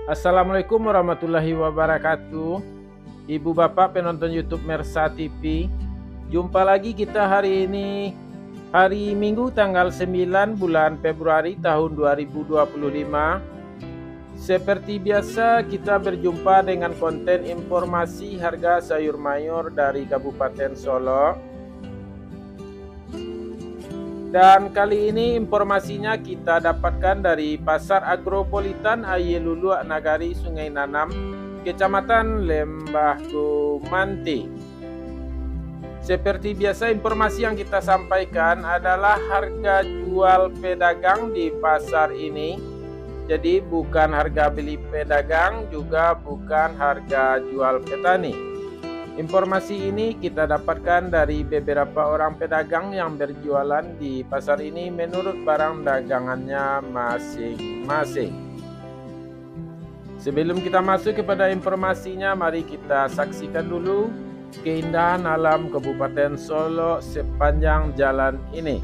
Assalamualaikum warahmatullahi wabarakatuh. Ibu bapak penonton YouTube Mersa TV. Jumpa lagi kita hari ini, hari Minggu tanggal 9 bulan Februari tahun 2025. Seperti biasa kita berjumpa dengan konten informasi harga sayur mayur dari Kabupaten Solo. Dan kali ini informasinya kita dapatkan dari Pasar Agropolitan Ayelulu Nagari Sungai Nanam, Kecamatan Lembah Gumanti. Seperti biasa informasi yang kita sampaikan adalah harga jual pedagang di pasar ini. Jadi bukan harga beli pedagang, juga bukan harga jual petani. Informasi ini kita dapatkan dari beberapa orang pedagang yang berjualan di pasar ini menurut barang dagangannya masing-masing. Sebelum kita masuk kepada informasinya, mari kita saksikan dulu keindahan alam Kabupaten Solo sepanjang jalan ini.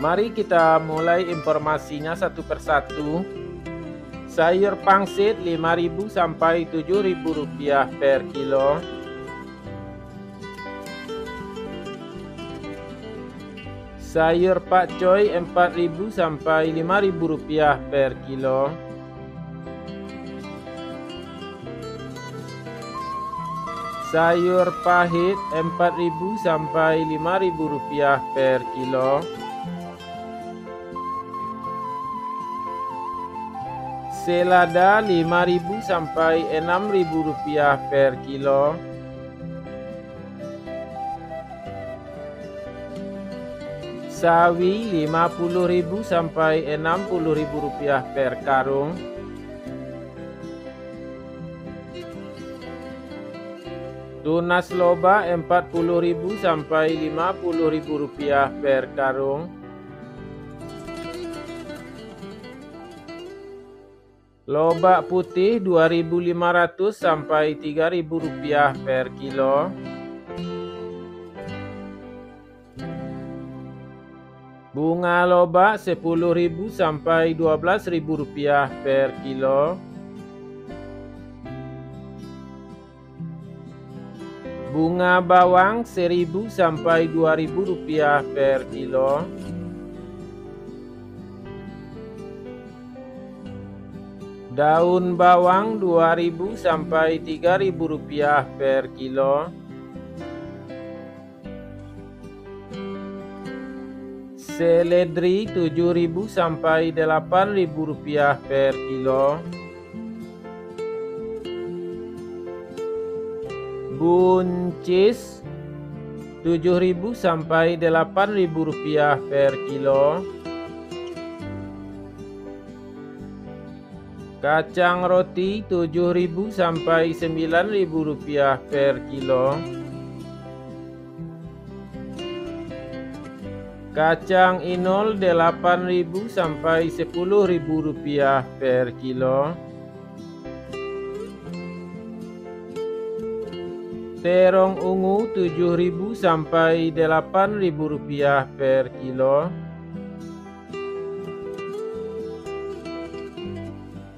Mari kita mulai informasinya satu persatu. Sayur pangsit 5.000 sampai 7.000 rupiah per kilo. Sayur pakcoy 4.000 sampai 5.000 rupiah per kilo. Sayur pahit 4.000 sampai 5.000 rupiah per kilo. Selada 5.000 sampai 6.000 rupiah per kilo. Sawi 50.000 sampai 60.000 rupiah per karung. Tunas loba 40.000 sampai 50.000 rupiah per karung. Lobak putih 2.500 sampai 3.000 rupiah per kilo. Bunga lobak 10.000 sampai 12.000 rupiah per kilo. Bunga bawang 1.000 sampai 2.000 rupiah per kilo. Daun bawang 2.000 sampai 3.000 rupiah per kilo. Seledri 7.000 sampai 8.000 rupiah per kilo. Buncis 7.000 sampai 8.000 rupiah per kilo. Kacang roti 7.000 sampai 9.000 rupiah per kilo. Kacang inol 8.000 sampai 10.000 rupiah per kilo. Terong ungu 7.000 sampai 8.000 rupiah per kilo.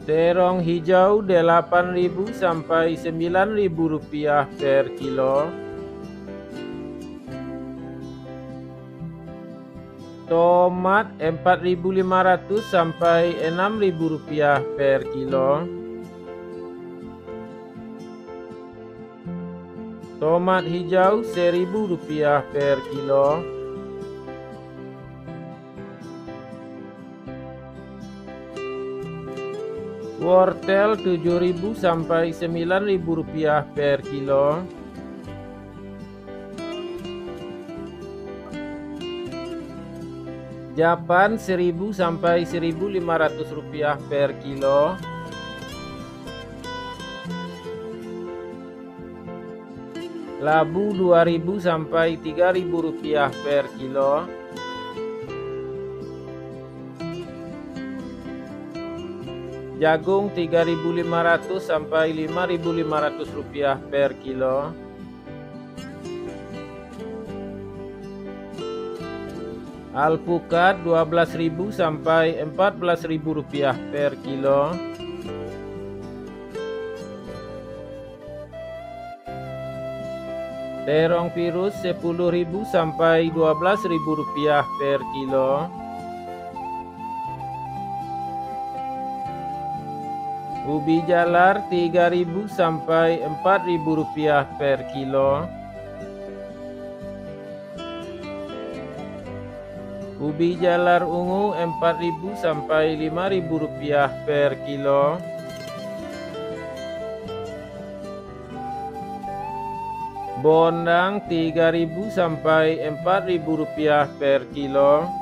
Terong hijau 8.000 sampai 9.000 rupiah per kilo. Tomat 4.500 sampai 6.000 rupiah per kilo. Tomat hijau 1.000 rupiah per kilo. Wortel 7.000 sampai 9.000 rupiah per kilo. Japan 1.000 sampai 1.500 rupiah per kilo. Labu 2.000 sampai 3.000 rupiah per kilo. Jagung 3.500 sampai 5.500 rupiah per kilo. Alpukat 12.000 sampai 14.000 rupiah per kilo. Terong virus 10.000 sampai 12.000 rupiah per kilo. Ubi jalar 3.000 sampai 4.000 rupiah per kilo. Ubi jalar ungu 4.000 sampai 5.000 rupiah per kilo. Bondang 3.000 sampai 4.000 rupiah per kilo.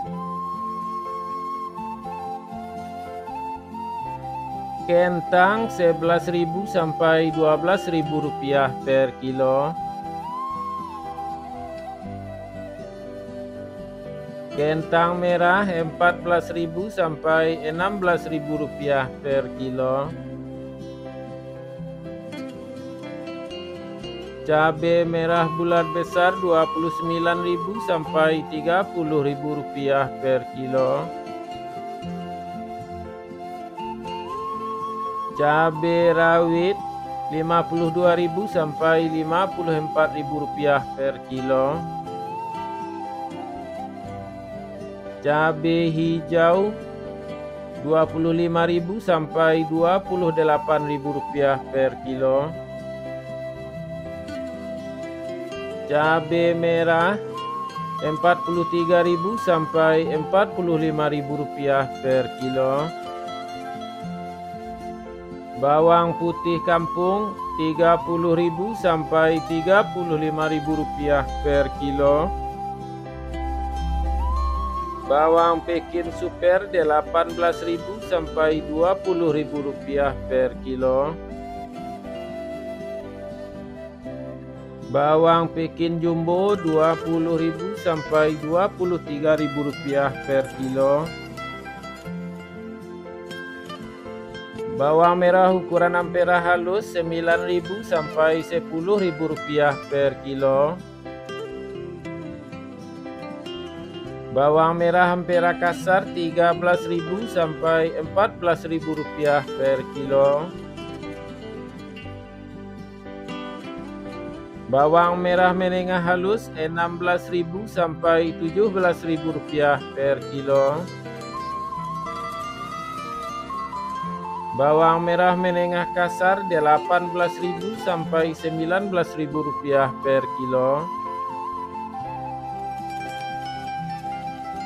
Kentang 11.000 sampai 12.000 rupiah per kilo. Kentang merah 14.000 sampai 16.000 rupiah per kilo. Cabai merah bulat besar 29.000 sampai 30.000 rupiah per kilo. Cabai rawit Rp52.000 sampai Rp54.000 per kilo. Cabai hijau Rp25.000 sampai Rp28.000 per kilo. Cabai merah Rp43.000 sampai Rp45.000 per kilo. Bawang putih kampung Rp30.000 sampai Rp35.000 per kilo. Bawang Pekin super Rp18.000 sampai Rp20.000 per kilo. Bawang Pekin jumbo Rp20.000 sampai Rp23.000 per kilo. Bawang merah ukuran ampera halus Rp9.000 sampai Rp10.000 per kilo. Bawang merah ampera kasar Rp13.000 sampai Rp14.000 per kilo. Bawang merah menengah halus Rp16.000 sampai Rp17.000 per kilo. Bawang merah menengah kasar Rp18.000 sampai Rp19.000 per kilo.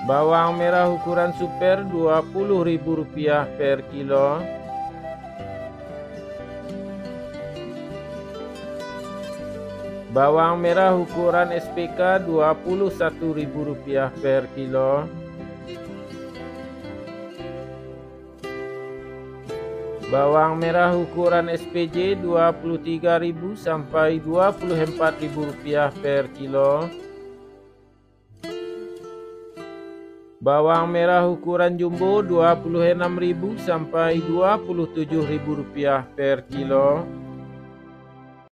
Bawang merah ukuran super Rp20.000 per kilo. Bawang merah ukuran SPK Rp21.000 per kilo. Bawang merah ukuran SPJ Rp23.000 sampai Rp24.000 per kilo. Bawang merah ukuran jumbo Rp26.000 sampai Rp27.000 per kilo.